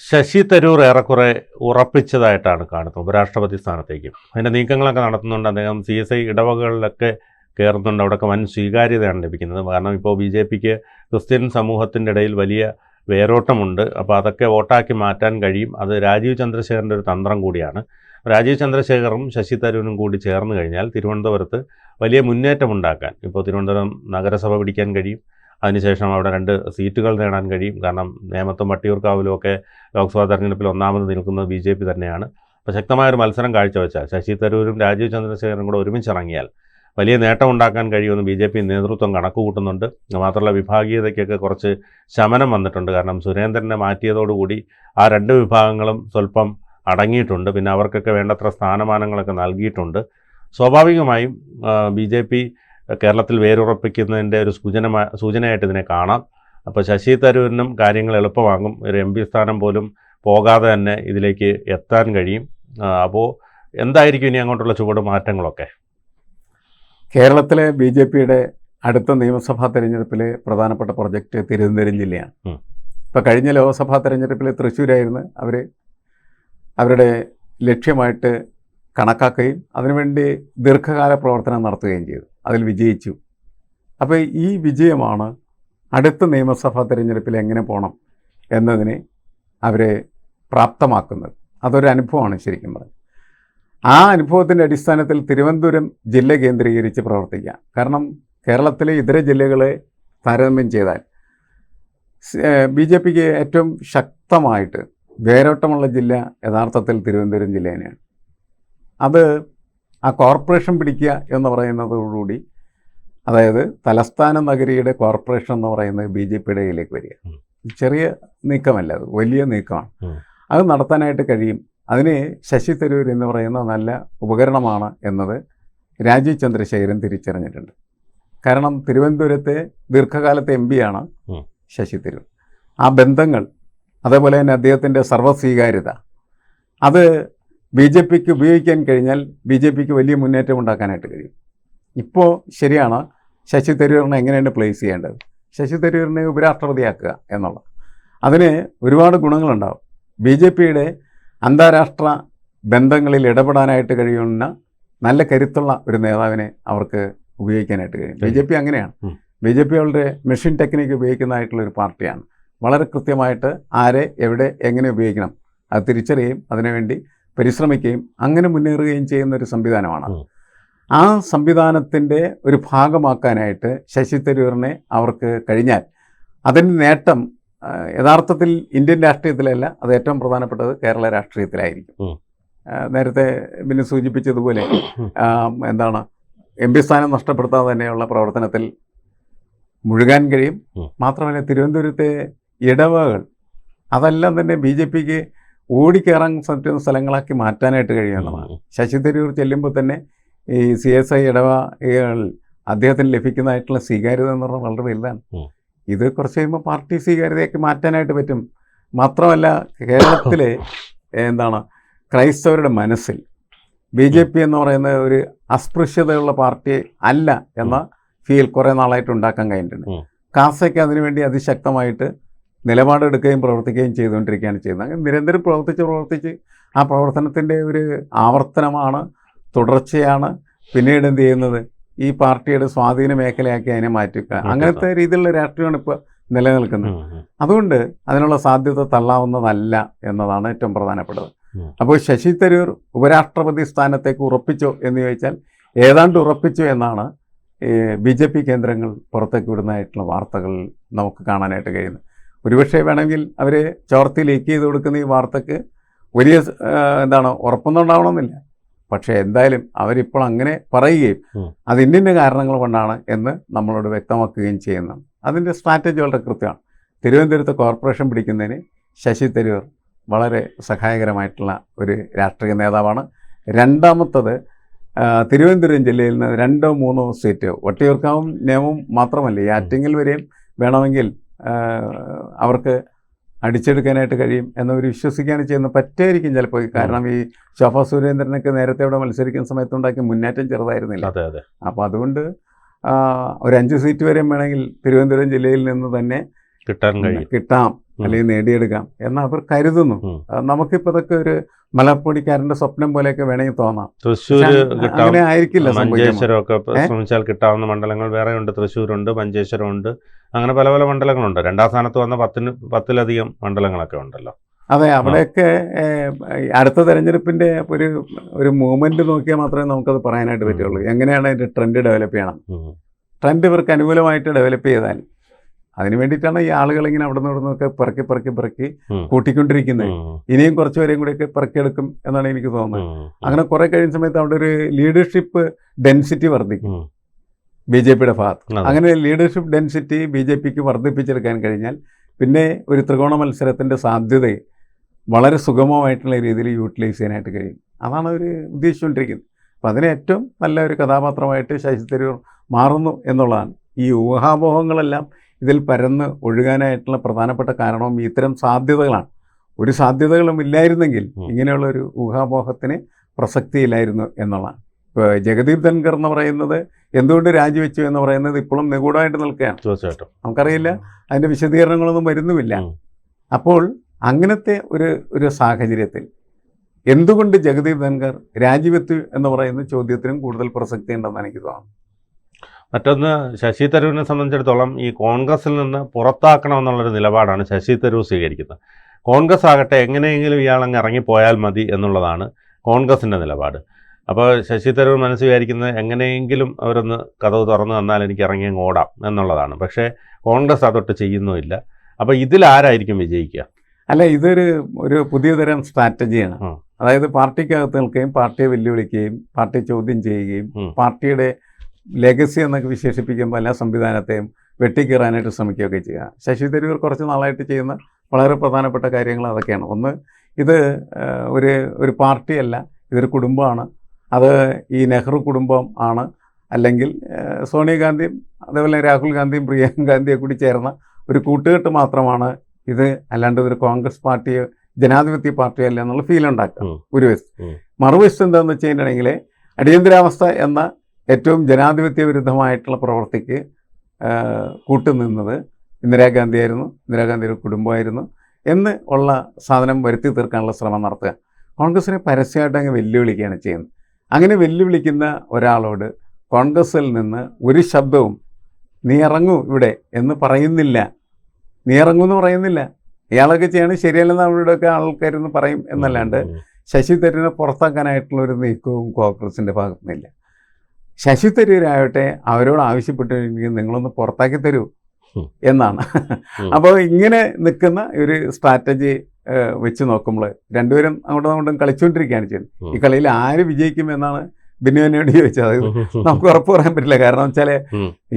ശശി തരൂർ ഏറെക്കുറെ ഉറപ്പിച്ചതായിട്ടാണ് കാണുന്നത് ഉപരാഷ്ട്രപതി സ്ഥാനത്തേക്കും. അതിൻ്റെ നീക്കങ്ങളൊക്കെ നടത്തുന്നുണ്ട്. അദ്ദേഹം CSI ഇടവകകളിലൊക്കെ കയറുന്നുണ്ട്. അവിടെയൊക്കെ വൻ സ്വീകാര്യതയാണ് ലഭിക്കുന്നത്. കാരണം ഇപ്പോൾ BJPക്ക് ക്രിസ്ത്യൻ സമൂഹത്തിൻ്റെ ഇടയിൽ വലിയ വേരോട്ടമുണ്ട്. അപ്പോൾ അതൊക്കെ വോട്ടാക്കി മാറ്റാൻ കഴിയും. അത് രാജീവ് ചന്ദ്രശേഖറിൻ്റെ ഒരു തന്ത്രം കൂടിയാണ്. രാജീവ് ചന്ദ്രശേഖറും ശശി തരൂരും കൂടി ചേർന്ന് കഴിഞ്ഞാൽ തിരുവനന്തപുരത്ത് വലിയ മുന്നേറ്റമുണ്ടാക്കാൻ, ഇപ്പോൾ തിരുവനന്തപുരം നഗരസഭ പിടിക്കാൻ കഴിയും. അതിനുശേഷം അവിടെ 2 സീറ്റുകൾ നേടാൻ കഴിയും. കാരണം നേമത്തും വട്ടിയൂർക്കാവിലും ഒക്കെ ലോക്സഭാ തെരഞ്ഞെടുപ്പിൽ ഒന്നാമത് നിൽക്കുന്നത് BJP തന്നെയാണ്. അപ്പോൾ ശക്തമായൊരു മത്സരം കാഴ്ചവെച്ചാൽ ശശി തരൂരും രാജീവ് ചന്ദ്രശേഖറും കൂടെ ഒരുമിച്ചിറങ്ങിയാൽ വലിയ നേട്ടമുണ്ടാക്കാൻ കഴിയുമെന്ന് BJP നേതൃത്വം കണക്ക് കൂട്ടുന്നുണ്ട്. മാത്രമല്ല വിഭാഗീയതയ്ക്കൊക്കെ കുറച്ച് ശമനം വന്നിട്ടുണ്ട്. കാരണം സുരേന്ദ്രനെ മാറ്റിയതോടുകൂടി ആ 2 വിഭാഗങ്ങളും സ്വല്പം അടങ്ങിയിട്ടുണ്ട്. പിന്നെ അവർക്കൊക്കെ വേണ്ടത്ര സ്ഥാനമാനങ്ങളൊക്കെ നൽകിയിട്ടുണ്ട്. സ്വാഭാവികമായും BJP കേരളത്തിൽ വേരുറപ്പിക്കുന്നതിൻ്റെ ഒരു സൂചനയായിട്ട് ഇതിനെ കാണാം. അപ്പോൾ ശശി തരൂരിനും കാര്യങ്ങൾ എളുപ്പമാകും. ഒരു MP സ്ഥാനം പോലും പോകാതെ തന്നെ ഇതിലേക്ക് എത്താൻ കഴിയും. അപ്പോൾ എന്തായിരിക്കും ഇനി അങ്ങോട്ടുള്ള ചുവട് മാറ്റങ്ങളൊക്കെ? കേരളത്തിലെ BJPയുടെ അടുത്ത നിയമസഭാ തെരഞ്ഞെടുപ്പിലെ പ്രധാനപ്പെട്ട പ്രൊജക്റ്റ് തിരുവനന്തപുരം ജില്ലയാണ്. ഇപ്പോൾ കഴിഞ്ഞ ലോക്സഭാ തെരഞ്ഞെടുപ്പിൽ തൃശ്ശൂരായിരുന്നു അവരുടെ ലക്ഷ്യമായിട്ട് കണക്കാക്കുകയും അതിനുവേണ്ടി ദീർഘകാല പ്രവർത്തനം നടത്തുകയും ചെയ്തു. അതിൽ വിജയിച്ചു. അപ്പോൾ ഈ വിജയമാണ് അടുത്ത നിയമസഭാ തെരഞ്ഞെടുപ്പിൽ എങ്ങനെ പോകണം എന്നതിനെ അവരെ പ്രാപ്തമാക്കുന്നത്. അതൊരു അനുഭവമാണ് ശരിക്കും പറഞ്ഞത്. ആ അനുഭവത്തിൻ്റെ അടിസ്ഥാനത്തിൽ തിരുവനന്തപുരം ജില്ല കേന്ദ്രീകരിച്ച് പ്രവർത്തിക്കുക. കാരണം കേരളത്തിലെ ഇതര ജില്ലകളെ താരതമ്യം ചെയ്താൽ BJPക്ക് ഏറ്റവും ശക്തമായിട്ട് വേരോട്ടമുള്ള ജില്ല യഥാർത്ഥത്തിൽ തിരുവനന്തപുരം ജില്ല തന്നെയാണ്. അത് ആ കോർപ്പറേഷൻ പിടിക്കുക എന്ന് പറയുന്നതോടുകൂടി, അതായത് തലസ്ഥാന നഗരിയുടെ കോർപ്പറേഷൻ എന്ന് പറയുന്നത് BJPയുടെ കയ്യിലേക്ക് വരിക. ചെറിയ നീക്കമല്ല, അത് വലിയ നീക്കമാണ്. അത് നടത്താനായിട്ട് കഴിയും. അതിന് ശശി തരൂർ എന്ന് പറയുന്ന നല്ല ഉപകരണമാണ് എന്നത് രാജീവ് ചന്ദ്രശേഖരൻ തിരിച്ചറിഞ്ഞിട്ടുണ്ട്. കാരണം തിരുവനന്തപുരത്തെ ദീർഘകാലത്തെ MP ആണ് ശശി തരൂർ. ആ ബന്ധങ്ങൾ, അതേപോലെ തന്നെ അദ്ദേഹത്തിൻ്റെ സർവ്വസ്വീകാര്യത, അത് BJPക്ക് ഉപയോഗിക്കാൻ കഴിഞ്ഞാൽ BJPക്ക് വലിയ മുന്നേറ്റം ഉണ്ടാക്കാനായിട്ട് കഴിയും. ഇപ്പോൾ ശരിയാണ് ശശി തരൂരിനെ എങ്ങനെയാണ് പ്ലേസ് ചെയ്യേണ്ടത്, ശശി തരൂരിനെ ഉപരാഷ്ട്രപതിയാക്കുക എന്നുള്ളത്. അതിന് ഒരുപാട് ഗുണങ്ങളുണ്ടാവും. BJPയുടെ അന്താരാഷ്ട്ര ബന്ധങ്ങളിൽ ഇടപെടാനായിട്ട് കഴിയുന്ന നല്ല കരുത്തുള്ള ഒരു നേതാവിനെ അവർക്ക് ഉപയോഗിക്കാനായിട്ട് കഴിയും. BJP അങ്ങനെയാണ്. BJP വളരെ മെഷീൻ ടെക്നിക്ക് ഉപയോഗിക്കുന്നതായിട്ടുള്ളൊരു പാർട്ടിയാണ്. വളരെ കൃത്യമായിട്ട് ആരെ എവിടെ എങ്ങനെ ഉപയോഗിക്കണം അത് തിരിച്ചറിയുകയും അതിനുവേണ്ടി പരിശ്രമിക്കുകയും അങ്ങനെ മുന്നേറുകയും ചെയ്യുന്ന ഒരു സംവിധാനമാണ്. ആ സംവിധാനത്തിൻ്റെ ഒരു ഭാഗമാക്കാനായിട്ട് ശശി തരൂരിനെ അവർക്ക് കഴിഞ്ഞാൽ അതിൻ്റെ നേട്ടം യഥാർത്ഥത്തിൽ ഇന്ത്യൻ രാഷ്ട്രീയത്തിലല്ല, അത് ഏറ്റവും പ്രധാനപ്പെട്ടത് കേരള രാഷ്ട്രീയത്തിലായിരിക്കും. നേരത്തെ പിന്നെ സൂചിപ്പിച്ചതുപോലെ MP സ്ഥാനം നഷ്ടപ്പെടുത്താതെ തന്നെയുള്ള പ്രവർത്തനത്തിൽ മുഴുകാൻ കഴിയും. മാത്രമല്ല തിരുവനന്തപുരത്തെ ഇടവകൾ അതെല്ലാം തന്നെ BJPക്ക് ഓടിക്കയറാൻ പറ്റുന്ന സ്ഥലങ്ങളാക്കി മാറ്റാനായിട്ട് കഴിയുന്നതാണ്. ശശി തരൂർ ചെല്ലുമ്പോൾ തന്നെ ഈ CSI ഇടവകൾ അദ്ദേഹത്തിന് ലഭിക്കുന്നതായിട്ടുള്ള സ്വീകാര്യത എന്ന് പറഞ്ഞാൽ വളരെ വലുതാണ്. ഇത് കുറച്ച് കഴിയുമ്പോൾ പാർട്ടി സ്വീകാര്യതയൊക്കെ മാറ്റാനായിട്ട് പറ്റും. മാത്രമല്ല കേരളത്തിലെ ക്രൈസ്തവരുടെ മനസ്സിൽ BJP എന്ന് പറയുന്ന ഒരു അസ്പൃശ്യതയുള്ള പാർട്ടി അല്ല എന്ന ഫീൽ കുറേ നാളായിട്ട് ഉണ്ടാക്കാൻ കഴിഞ്ഞിട്ടുണ്ട്. കാസയ്ക്ക് അതിനുവേണ്ടി അതിശക്തമായിട്ട് നിലപാടെടുക്കുകയും പ്രവർത്തിക്കുകയും ചെയ്തുകൊണ്ടിരിക്കുകയാണ് ചെയ്യുന്നത്. അങ്ങനെ നിരന്തരം പ്രവർത്തിച്ച് ആ പ്രവർത്തനത്തിൻ്റെ ഒരു ആവർത്തനമാണ്, തുടർച്ചയാണ്. പിന്നീട് എന്ത് ചെയ്യുന്നത്, ഈ പാർട്ടിയുടെ സ്വാധീന മേഖലയാക്കി അതിനെ മാറ്റുക. അങ്ങനത്തെ രീതിയിലുള്ള രാഷ്ട്രീയമാണ് ഇപ്പോൾ നിലനിൽക്കുന്നത്. അതുകൊണ്ട് അതിനുള്ള സാധ്യത തള്ളാവുന്നതല്ല എന്നതാണ് ഏറ്റവും പ്രധാനപ്പെട്ടത്. അപ്പോൾ ശശി തരൂർ ഉപരാഷ്ട്രപതി സ്ഥാനത്തേക്ക് ഉറപ്പിച്ചോ എന്ന് ചോദിച്ചാൽ ഏതാണ്ട് ഉറപ്പിച്ചു എന്നാണ് BJP കേന്ദ്രങ്ങൾ പുറത്തേക്ക് വിടുന്നതായിട്ടുള്ള വാർത്തകൾ നമുക്ക് കാണാനായിട്ട് കഴിയുന്നത്. ഒരുപക്ഷെ വേണമെങ്കിൽ അവർ ചോർത്തി ലീക്ക് ചെയ്ത് കൊടുക്കുന്ന ഈ വാർത്തക്ക് വലിയ ഉറപ്പൊന്നും ഉണ്ടാവണമെന്നില്ല. പക്ഷേ എന്തായാലും അവരിപ്പോൾ അങ്ങനെ പറയുകയും അത് ഇന്ന കാരണങ്ങൾ കൊണ്ടാണ് എന്ന് നമ്മളോട് വ്യക്തമാക്കുകയും ചെയ്യുന്നതാണ്. അതിൻ്റെ സ്ട്രാറ്റജി വളരെ കൃത്യമാണ്. തിരുവനന്തപുരത്ത് കോർപ്പറേഷൻ പിടിക്കുന്നതിന് ശശി തരൂർ വളരെ സഹായകരമായിട്ടുള്ള ഒരു രാഷ്ട്രീയ നേതാവാണ്. രണ്ടാമത്തത്, തിരുവനന്തപുരം ജില്ലയിൽ നിന്ന് 2-3 സീറ്റ് വട്ടിയൂർക്കാവും നേമവും മാത്രമല്ല, ഈ ആറ്റിങ്ങൽ വരെയും വേണമെങ്കിൽ അവർക്ക് അടിച്ചെടുക്കാനായിട്ട് കഴിയും എന്നവർ വിശ്വസിക്കുകയാണ് ചെയ്യുന്നത്. പറ്റായിരിക്കും ചിലപ്പോൾ. കാരണം ഈ ശോഭാ സുരേന്ദ്രനൊക്കെ നേരത്തെ ഇവിടെ മത്സരിക്കുന്ന സമയത്തുണ്ടാക്കിയ മുന്നേറ്റം ചെറുതായിരുന്നില്ല. അപ്പോൾ അതുകൊണ്ട് ഒരു 5 സീറ്റ് വരെയും വേണമെങ്കിൽ തിരുവനന്തപുരം ജില്ലയിൽ നിന്ന് തന്നെ കിട്ടാം അല്ലെങ്കിൽ നേടിയെടുക്കാം എന്ന് അവർ കരുതുന്നു. നമുക്കിപ്പോൾ ഇതൊക്കെ ഒരു മലർപ്പൊടിക്കാരൻ്റെ സ്വപ്നം പോലെയൊക്കെ വേണമെങ്കിൽ തോന്നാം. തൃശ്ശൂർ അങ്ങനെ ആയിരിക്കില്ല. മഞ്ചേശ്വരമൊക്കെ ശ്രമിച്ചാൽ കിട്ടാവുന്ന മണ്ഡലങ്ങൾ വേറെ ഉണ്ട്. തൃശ്ശൂരുണ്ട്, മഞ്ചേശ്വരമുണ്ട്, അങ്ങനെ പല പല മണ്ഡലങ്ങളുണ്ട്. 2ാം സ്ഥാനത്ത് വന്ന 10-ലധികം മണ്ഡലങ്ങളൊക്കെ ഉണ്ടല്ലോ. അതെ, അവിടെയൊക്കെ അടുത്ത തെരഞ്ഞെടുപ്പിൻ്റെ ഒരു മൂവ്മെൻറ്റ് നോക്കിയാൽ മാത്രമേ നമുക്കത് പറയാനായിട്ട് പറ്റുള്ളൂ. എങ്ങനെയാണ് അതിൻ്റെ ട്രെൻഡ് ഡെവലപ്പ് ചെയ്യണം. ട്രെൻഡ് ഇവർക്ക് അനുകൂലമായിട്ട് ഡെവലപ്പ് ചെയ്താൽ അതിന് വേണ്ടിയിട്ടാണ് ഈ ആളുകൾ ഇങ്ങനെ അവിടെ നിന്നൊക്കെ പിറക്കി കൂട്ടിക്കൊണ്ടിരിക്കുന്നത്. ഇനിയും കുറച്ചുപേരെയും കൂടിയൊക്കെ പിറക്കിയെടുക്കും എന്നാണ് എനിക്ക് തോന്നുന്നത്. അങ്ങനെ കുറെ കഴിയുന്ന സമയത്ത് അവിടെ ഒരു ലീഡർഷിപ്പ് ഡെൻസിറ്റി വർദ്ധിക്കും BJPയുടെ ഭാഗത്ത്. അങ്ങനെ ലീഡർഷിപ്പ് ഡെൻസിറ്റി BJPക്ക് വർദ്ധിപ്പിച്ചെടുക്കാൻ കഴിഞ്ഞാൽ പിന്നെ ഒരു ത്രികോണ മത്സരത്തിൻ്റെ സാധ്യത വളരെ സുഗമമായിട്ടുള്ള രീതിയിൽ യൂട്ടിലൈസ് ചെയ്യാനായിട്ട് കഴിയും. അതാണ് അവർ ഉദ്ദേശിച്ചുകൊണ്ടിരിക്കുന്നത്. അപ്പം അതിന് ഏറ്റവും നല്ല ഒരു കഥാപാത്രമായിട്ട് ശശി തരൂർ മാറുന്നു എന്നുള്ളതാണ്. ഈ ഊഹാപോഹങ്ങളെല്ലാം ഇതിൽ പരന്ന് ഒഴുകാനായിട്ടുള്ള പ്രധാനപ്പെട്ട കാരണവും ഇത്തരം സാധ്യതകളാണ്. ഒരു സാധ്യതകളും ഇല്ലായിരുന്നെങ്കിൽ ഇങ്ങനെയുള്ളൊരു ഊഹാപോഹത്തിന് പ്രസക്തിയില്ലായിരുന്നു എന്നുള്ളതാണ്. ഇപ്പോൾ ജഗദീപ് ധൻഖർ എന്ന് പറയുന്നത് എന്തുകൊണ്ട് രാജിവെച്ചു എന്ന് പറയുന്നത് ഇപ്പോഴും നിഗൂഢമായിട്ട് നിൽക്കുകയാണ്. തീർച്ചയായിട്ടും നമുക്കറിയില്ല, അതിൻ്റെ വിശദീകരണങ്ങളൊന്നും വരുന്നുമില്ല. അപ്പോൾ അങ്ങനത്തെ ഒരു സാഹചര്യത്തിൽ എന്തുകൊണ്ട് ജഗദീപ് ധൻഖർ രാജിവെച്ചു എന്ന് പറയുന്ന ചോദ്യത്തിനും കൂടുതൽ പ്രസക്തി ഉണ്ടെന്ന് എനിക്ക് തോന്നുന്നു. മറ്റൊന്ന്, ശശി തരൂരിനെ സംബന്ധിച്ചിടത്തോളം ഈ കോൺഗ്രസിൽ നിന്ന് പുറത്താക്കണമെന്നുള്ളൊരു നിലപാടാണ് ശശി തരൂർ സ്വീകരിക്കുന്നത്. കോൺഗ്രസ് ആകട്ടെ എങ്ങനെയെങ്കിലും ഇയാളങ്ങ് ഇറങ്ങിപ്പോയാൽ മതി എന്നുള്ളതാണ് കോൺഗ്രസിൻ്റെ നിലപാട്. അപ്പോൾ ശശി തരൂർ മനസ്സ് വിചാരിക്കുന്നത് എങ്ങനെയെങ്കിലും അവരൊന്ന് കതവ് തുറന്നു തന്നാൽ എനിക്ക് ഇറങ്ങി അങ്ങ് ഓടാം എന്നുള്ളതാണ്. പക്ഷേ കോൺഗ്രസ് അതൊട്ട് ചെയ്യുന്നുമില്ല. അപ്പോൾ ഇതിലാരായിരിക്കും വിജയിക്കുക? അല്ല, ഒരു പുതിയ തരം സ്ട്രാറ്റജിയാണ്. അതായത് പാർട്ടിക്കകത്ത് നിൽക്കുകയും പാർട്ടിയെ വെല്ലുവിളിക്കുകയും പാർട്ടി ചോദ്യം ചെയ്യുകയും പാർട്ടിയുടെ ലെഗസി എന്നൊക്കെ വിശേഷിപ്പിക്കുമ്പോൾ എല്ലാ സംവിധാനത്തെയും വെട്ടിക്കീറാനായിട്ട് ശ്രമിക്കുകയൊക്കെ ചെയ്യുക. ശശി തരൂർ കുറച്ച് നാളായിട്ട് ചെയ്യുന്ന വളരെ പ്രധാനപ്പെട്ട കാര്യങ്ങൾ അതൊക്കെയാണ്. ഒന്ന്, ഇത് ഒരു പാർട്ടിയല്ല, ഇതൊരു കുടുംബമാണ്. അത് ഈ നെഹ്റു കുടുംബം ആണ്, അല്ലെങ്കിൽ സോണിയാഗാന്ധിയും അതേപോലെ രാഹുൽ ഗാന്ധിയും പ്രിയങ്ക ഗാന്ധിയെ കൂടി ചേർന്ന ഒരു കൂട്ടുകെട്ട് മാത്രമാണ് ഇത്. അല്ലാണ്ട് ഇതൊരു കോൺഗ്രസ് പാർട്ടിയോ ജനാധിപത്യ പാർട്ടിയോ അല്ല എന്നുള്ള ഫീൽ ഉണ്ടാക്കുക ഒരു വശത്ത്. മറുവശത്ത് എന്താണെന്ന് വെച്ചിട്ടുണ്ടെങ്കിൽ അടിയന്തരാവസ്ഥ എന്ന ഏറ്റവും ജനാധിപത്യ വിരുദ്ധമായിട്ടുള്ള പ്രവൃത്തിക്ക് കൂട്ടുനിന്നത് ഇന്ദിരാഗാന്ധിയായിരുന്നു, ഇന്ദിരാഗാന്ധിയുടെ കുടുംബമായിരുന്നു എന്ന് ഉള്ള സാധനം വരുത്തി തീർക്കാനുള്ള ശ്രമം നടത്തുക. കോൺഗ്രസിനെ പരസ്യമായിട്ട് അങ്ങ് വെല്ലുവിളിക്കുകയാണ് ചെയ്യുന്നത്. അങ്ങനെ വെല്ലുവിളിക്കുന്ന ഒരാളോട് കോൺഗ്രസിൽ നിന്ന് ഒരു ശബ്ദവും നീ ഇറങ്ങൂ ഇവിടെ എന്ന് പറയുന്നില്ല. നീ ഇറങ്ങൂന്ന് പറയുന്നില്ല. ഇയാളൊക്കെ ചെയ്യണം ശരിയല്ലെന്ന് അവിടെയൊക്കെ ആൾക്കാരെന്ന് പറയും എന്നല്ലാണ്ട് ശശി തരൂരിനെ പുറത്താക്കാനായിട്ടുള്ളൊരു നീക്കവും കോൺഗ്രസിൻ്റെ ഭാഗത്തുനിന്നില്ല. ശശി തരൂരാവട്ടെ അവരോട് ആവശ്യപ്പെട്ടിട്ടുണ്ടെങ്കിൽ നിങ്ങളൊന്ന് പുറത്താക്കി തരൂ എന്നാണ്. അപ്പോൾ ഇങ്ങനെ നിൽക്കുന്ന ഒരു സ്ട്രാറ്റജി വെച്ച് നോക്കുമ്പോൾ രണ്ടുപേരും അങ്ങോട്ടും കളിച്ചുകൊണ്ടിരിക്കുകയാണ് ചെയ്യുന്നത്. ഈ കളിയിൽ ആര് വിജയിക്കുമെന്നാണ് ബിനുവിനോട് ചോദിച്ചത്. അതായത് നമുക്ക് ഉറപ്പ് പറയാൻ പറ്റില്ല. കാരണം വെച്ചാൽ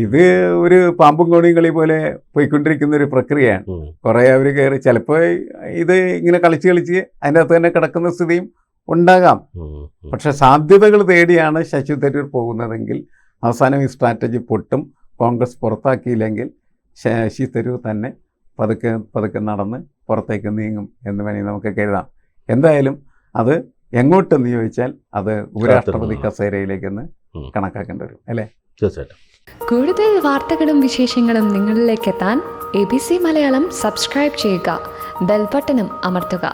ഇത് ഒരു പാമ്പും കോണിയും കളി പോലെ പോയിക്കൊണ്ടിരിക്കുന്ന ഒരു പ്രക്രിയയാണ്. കുറേ അവർ കയറി ചിലപ്പോൾ ഇത് ഇങ്ങനെ കളിച്ച് അതിൻ്റെ അകത്ത് തന്നെ കിടക്കുന്ന സ്ഥിതിയും ഉണ്ടാകാം. പക്ഷെ സാധ്യതകൾ തേടിയാണ് ശശി തരൂർ പോകുന്നതെങ്കിൽ അവസാനം ഈ സ്ട്രാറ്റജി പൊട്ടും. കോൺഗ്രസ് പുറത്താക്കിയില്ലെങ്കിൽ ശശി തരൂർ തന്നെ പതുക്കെ നടന്ന് പുറത്തേക്ക് നീങ്ങും എന്ന് വേണമെങ്കിൽ നമുക്ക് കരുതാം. എന്തായാലും അത് എങ്ങോട്ടെന്ന് ചോദിച്ചാൽ അത് ഉപരാഷ്ട്രപതി കസേരയിലേക്കെന്ന് കണക്കാക്കേണ്ടി വരും അല്ലേ? തീർച്ചയായിട്ടും. കൂടുതൽ വാർത്തകളും വിശേഷങ്ങളും നിങ്ങളിലേക്ക് എത്താൻ ABC മലയാളം സബ്സ്ക്രൈബ് ചെയ്യുക, ബെൽ ബട്ടണും അമർത്തുക.